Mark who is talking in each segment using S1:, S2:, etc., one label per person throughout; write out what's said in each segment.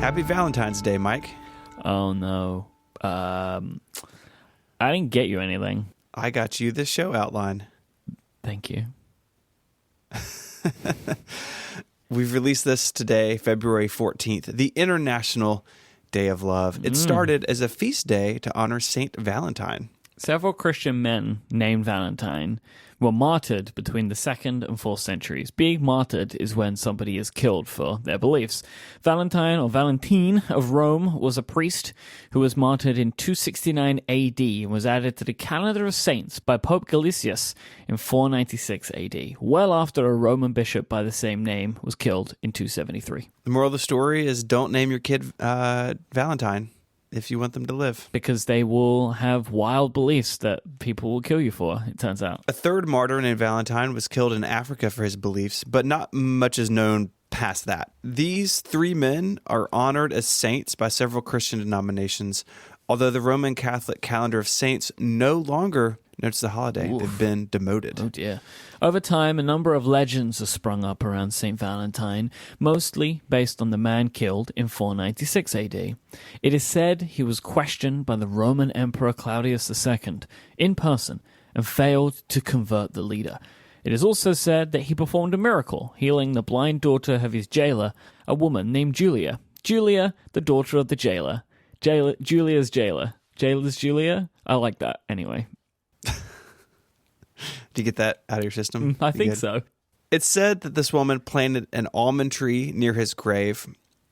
S1: Happy Valentine's Day, Mike.
S2: Oh, no. I didn't get you anything.
S1: I got you this show outline.
S2: Thank you.
S1: We've released this today, February 14th, the International Day of Love. It started as a feast day to honor Saint Valentine.
S2: Several Christian men named Valentine were martyred between the 2nd and 4th centuries. Being martyred is when somebody is killed for their beliefs. Valentine, or Valentine, of Rome was a priest who was martyred in 269 AD and was added to the calendar of saints by Pope Gelasius in 496 AD, well after a Roman bishop by the same name was killed in 273.
S1: The moral of the story is don't name your kid Valentine if you want them to live.
S2: Because they will have wild beliefs that people will kill you for, it turns out.
S1: A third martyr named Valentine was killed in Africa for his beliefs, but not much is known past that. These three men are honored as saints by several Christian denominations, although the Roman Catholic calendar of saints no longer notes the holiday.
S2: Oof.
S1: They've been demoted.
S2: Oh dear. Over time, a number of legends have sprung up around St. Valentine, mostly based on the man killed in 496 AD. It is said he was questioned by the Roman Emperor Claudius II in person and failed to convert the leader. It is also said that he performed a miracle, healing the blind daughter of his jailer, a woman named Julia. Julia, the daughter of the jailer. Julia's jailer. Jailer's Julia? I like that, anyway.
S1: Do you get that out of your system?
S2: I think so.
S1: It's said that this woman planted an almond tree near his grave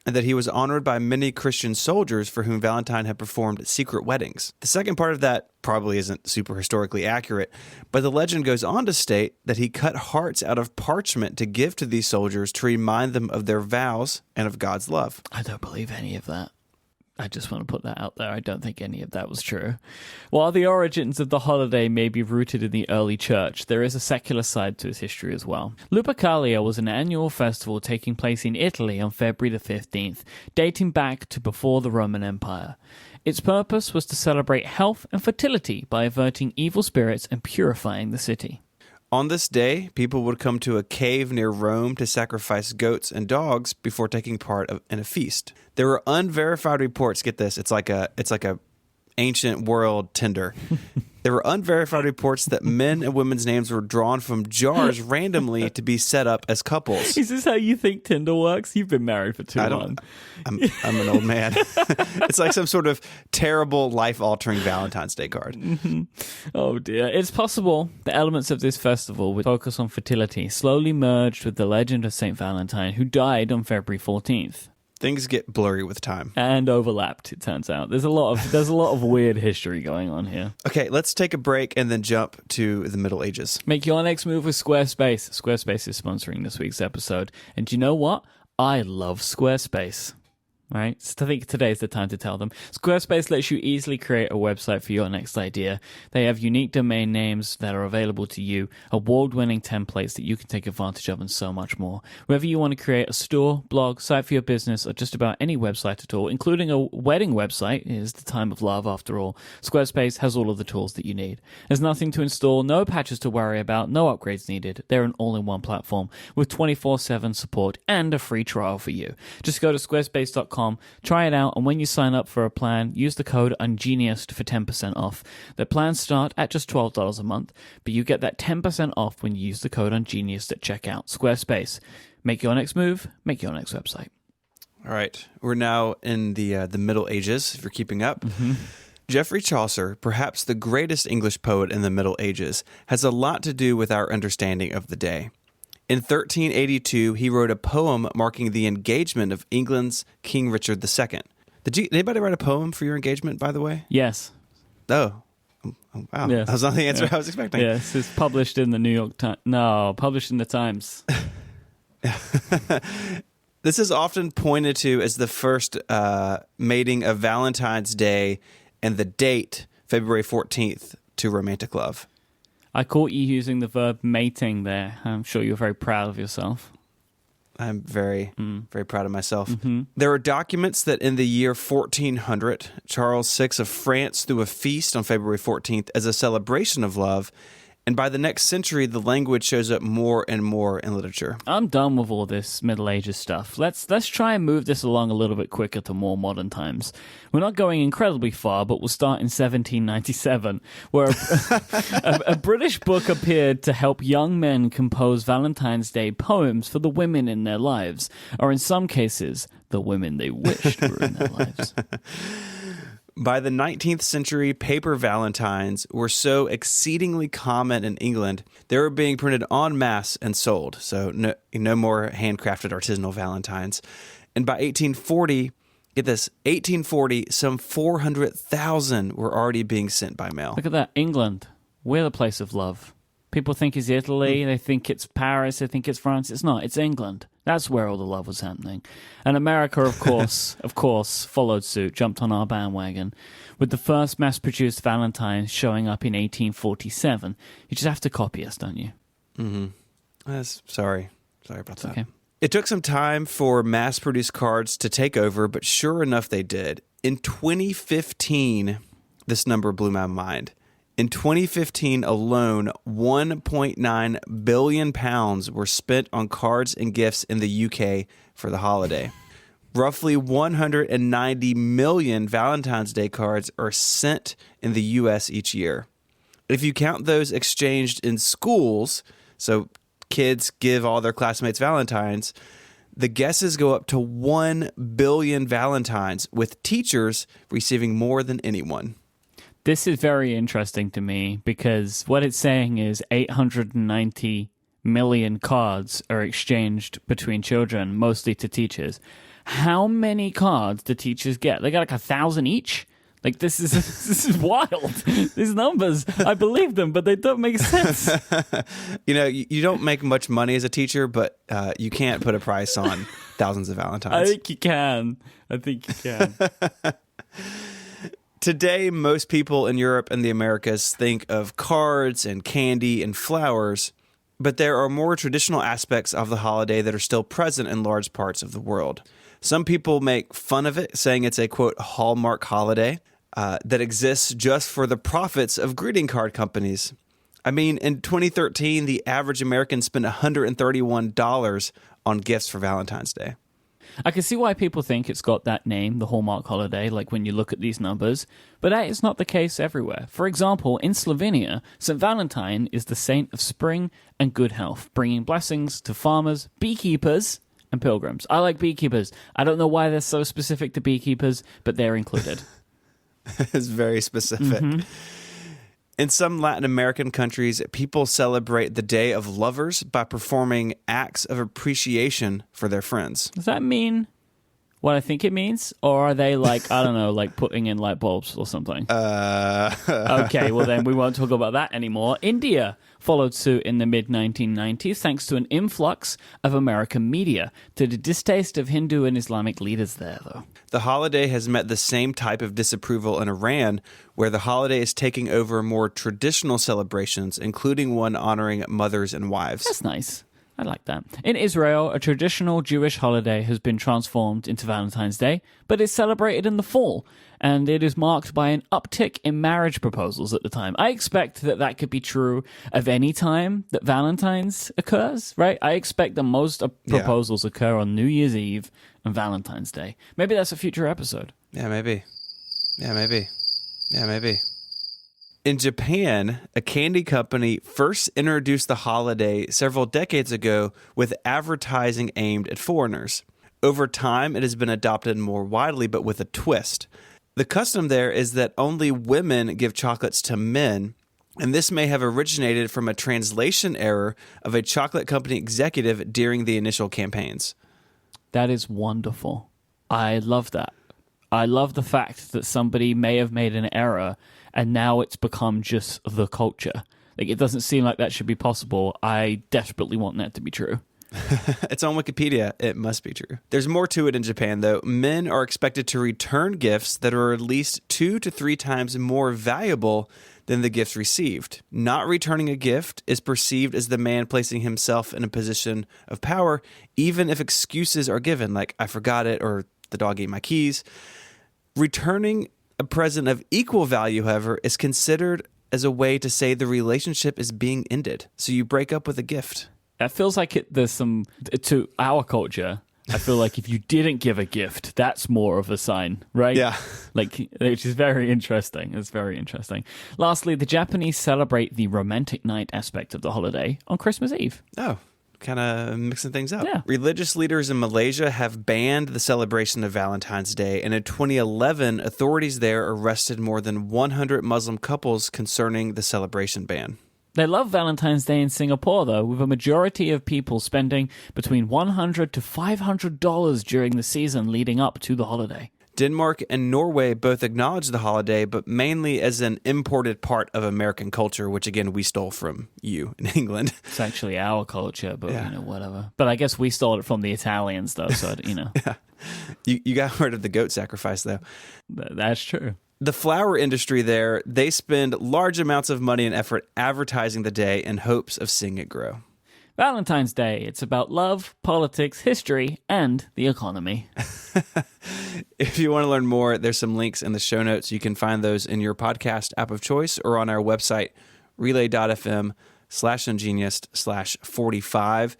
S1: and that he was honored by many Christian soldiers for whom Valentine had performed secret weddings. The second part of that probably isn't super historically accurate, but the legend goes on to state that he cut hearts out of parchment to give to these soldiers to remind them of their vows and of God's love.
S2: I don't believe any of that. I just want to put that out there. I don't think any of that was true. While the origins of the holiday may be rooted in the early church, there is a secular side to its history as well. Lupercalia was an annual festival taking place in Italy on February the 15th, dating back to before the Roman Empire. Its purpose was to celebrate health and fertility by averting evil spirits and purifying the city.
S1: On this day, people would come to a cave near Rome to sacrifice goats and dogs before taking part in a feast. There were unverified reports. Get this, it's like a ancient world Tinder. There were unverified reports that men and women's names were drawn from jars randomly to be set up as couples.
S2: Is this how you think Tinder works? You've been married for too long.
S1: I'm an old man. It's like some sort of terrible life-altering Valentine's Day card.
S2: Mm-hmm. Oh dear. It's possible the elements of this festival would focus on fertility slowly merged with the legend of St. Valentine, who died on February 14th.
S1: Things get blurry with time.
S2: And overlapped, it turns out. There's a lot of weird history going on here.
S1: Okay, let's take a break and then jump to the Middle Ages.
S2: Make your next move with Squarespace. Squarespace is sponsoring this week's episode. And do you know what? I love Squarespace. Right? So I think today is the time to tell them. Squarespace lets you easily create a website for your next idea. They have unique domain names that are available to you, award-winning templates that you can take advantage of, and so much more. Whether you want to create a store, blog, site for your business, or just about any website at all, including a wedding website, it is the time of love after all, Squarespace has all of the tools that you need. There's nothing to install, no patches to worry about, no upgrades needed. They're an all-in-one platform with 24/7 support and a free trial for you. Just go to squarespace.com, try it out, and when you sign up for a plan, use the code UNGENIUS for 10% off. The plans start at just $12 a month, but you get that 10% off when you use the code UNGENIUS at checkout. Squarespace. Make your next move, make your next website.
S1: All right. We're now in the Middle Ages, if you're keeping up. Mm-hmm. Geoffrey Chaucer, perhaps the greatest English poet in the Middle Ages, has a lot to do with our understanding of the day. In 1382, he wrote a poem marking the engagement of England's King Richard II. Did anybody write a poem for your engagement, by the way?
S2: Yes.
S1: Oh wow.
S2: Yes.
S1: That was not the answer I was expecting.
S2: Yes, it's published in the New York Times. No, published in the Times.
S1: This is often pointed to as the first mating of Valentine's Day and the date, February 14th, to romantic love.
S2: I caught you using the verb mating there. I'm sure you're very proud of yourself.
S1: I'm very proud of myself.
S2: Mm-hmm.
S1: There are documents that in the year 1400, Charles VI of France threw a feast on February 14th as a celebration of love, And by the next century, the language shows up more and more in literature.
S2: I'm done with all this Middle Ages stuff. Let's try and move this along a little bit quicker to more modern times. We're not going incredibly far, but we'll start in 1797, where a British book appeared to help young men compose Valentine's Day poems for the women in their lives, or in some cases, the women they wished were in their lives.
S1: By the 19th century, paper valentines were so exceedingly common in England, they were being printed en masse and sold. So no more handcrafted artisanal valentines. And by 1840, get this, 1840, some 400,000 were already being sent by mail.
S2: Look at that. England. We're the place of love. People think it's Italy, they think it's Paris, they think it's France. It's not. It's England. That's where all the love was happening. And America, of course, followed suit, jumped on our bandwagon, with the first mass-produced Valentines showing up in 1847. You just have to copy us, don't you?
S1: Mm-hmm. Sorry about that.
S2: Okay.
S1: It took some time for mass-produced cards to take over, but sure enough, they did. In 2015, this number blew my mind. In 2015 alone, 1.9 billion pounds were spent on cards and gifts in the UK for the holiday. Roughly 190 million Valentine's Day cards are sent in the US each year. If you count those exchanged in schools, so kids give all their classmates Valentines, the guesses go up to 1 billion Valentines, with teachers receiving more than anyone.
S2: This is very interesting to me because what it's saying is 890 million cards are exchanged between children, mostly to teachers. How many cards do teachers get? They got like 1,000 each? Like, this is wild. These numbers, I believe them, but they don't make sense.
S1: You don't make much money as a teacher, but you can't put a price on thousands of Valentines.
S2: I think you can.
S1: Today, most people in Europe and the Americas think of cards and candy and flowers, but there are more traditional aspects of the holiday that are still present in large parts of the world. Some people make fun of it, saying it's a, quote, Hallmark holiday that exists just for the profits of greeting card companies. I mean, in 2013, the average American spent $131 on gifts for Valentine's Day.
S2: I can see why people think it's got that name, the Hallmark holiday, like when you look at these numbers, but that is not the case everywhere. For example, in Slovenia, St. Valentine is the saint of spring and good health, bringing blessings to farmers, beekeepers, and pilgrims. I like beekeepers. I don't know why they're so specific to beekeepers, but they're included.
S1: It's very specific. Mm-hmm. In some Latin American countries, people celebrate the Day of Lovers by performing acts of appreciation for their friends.
S2: Does that mean what I think it means? Or are they like, I don't know, like putting in light bulbs or something? Okay, well then we won't talk about that anymore. India followed suit in the mid-1990s thanks to an influx of American media, to the distaste of Hindu and Islamic leaders there, though.
S1: The holiday has met the same type of disapproval in Iran, where the holiday is taking over more traditional celebrations, including one honoring mothers and wives.
S2: That's nice. I like that. In Israel, a traditional Jewish holiday has been transformed into Valentine's Day, but it's celebrated in the fall, and it is marked by an uptick in marriage proposals at the time. I expect that could be true of any time that Valentine's occurs, right? I expect that most proposals occur on New Year's Eve and Valentine's Day. Maybe that's a future episode.
S1: Yeah, maybe. In Japan, a candy company first introduced the holiday several decades ago with advertising aimed at foreigners. Over time, it has been adopted more widely, but with a twist. The custom there is that only women give chocolates to men, and this may have originated from a translation error of a chocolate company executive during the initial campaigns.
S2: That is wonderful. I love that. I love the fact that somebody may have made an error and now it's become just the culture. Like, it doesn't seem like that should be possible. I desperately want that to be true.
S1: It's on Wikipedia. It must be true. There's more to it in Japan, though. Men are expected to return gifts that are at least 2 to 3 times more valuable than the gifts received. Not returning a gift is perceived as the man placing himself in a position of power, even if excuses are given, like, I forgot it, or the dog ate my keys. Returning a present of equal value, however, is considered as a way to say the relationship is being ended. So you break up with a gift.
S2: It feels like there's some, to our culture, I feel like if you didn't give a gift, that's more of a sign, right?
S1: Yeah.
S2: Like, which is very interesting. It's very interesting. Lastly, the Japanese celebrate the romantic night aspect of the holiday on Christmas Eve.
S1: Oh, kind of mixing things up.
S2: Yeah.
S1: Religious leaders in Malaysia have banned the celebration of Valentine's Day, and in 2011, authorities there arrested more than 100 Muslim couples concerning the celebration ban.
S2: They love Valentine's Day in Singapore, though, with a majority of people spending between $100 to $500 during the season leading up to the holiday.
S1: Denmark and Norway both acknowledge the holiday, but mainly as an imported part of American culture, which, again, we stole from you in England.
S2: It's actually our culture, but,
S1: Yeah.
S2: whatever. But I guess we stole it from the Italians, though, so,
S1: Yeah. You got rid of the goat sacrifice, though.
S2: That's true.
S1: The flower industry there, they spend large amounts of money and effort advertising the day in hopes of seeing it grow.
S2: Valentine's Day, it's about love, politics, history, and the economy.
S1: If you want to learn more, there's some links in the show notes. You can find those in your podcast app of choice or on our website, relay.fm/ungenius/45.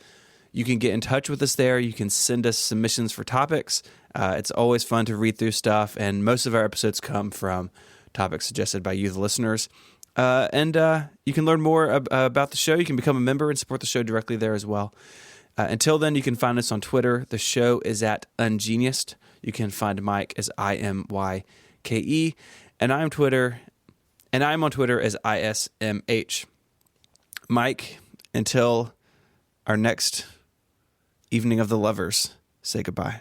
S1: You can get in touch with us there. You can send us submissions for topics. It's always fun to read through stuff, and most of our episodes come from topics suggested by you, the listeners. And you can learn more about the show. You can become a member and support the show directly there as well. Until then, you can find us on Twitter. The show is at Ungeniused. You can find Myke as IMYKE, and I'm on Twitter as ISMH. Myke, until our next evening of the lovers, say goodbye.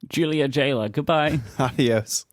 S2: Julia Jayla, goodbye.
S1: Adios.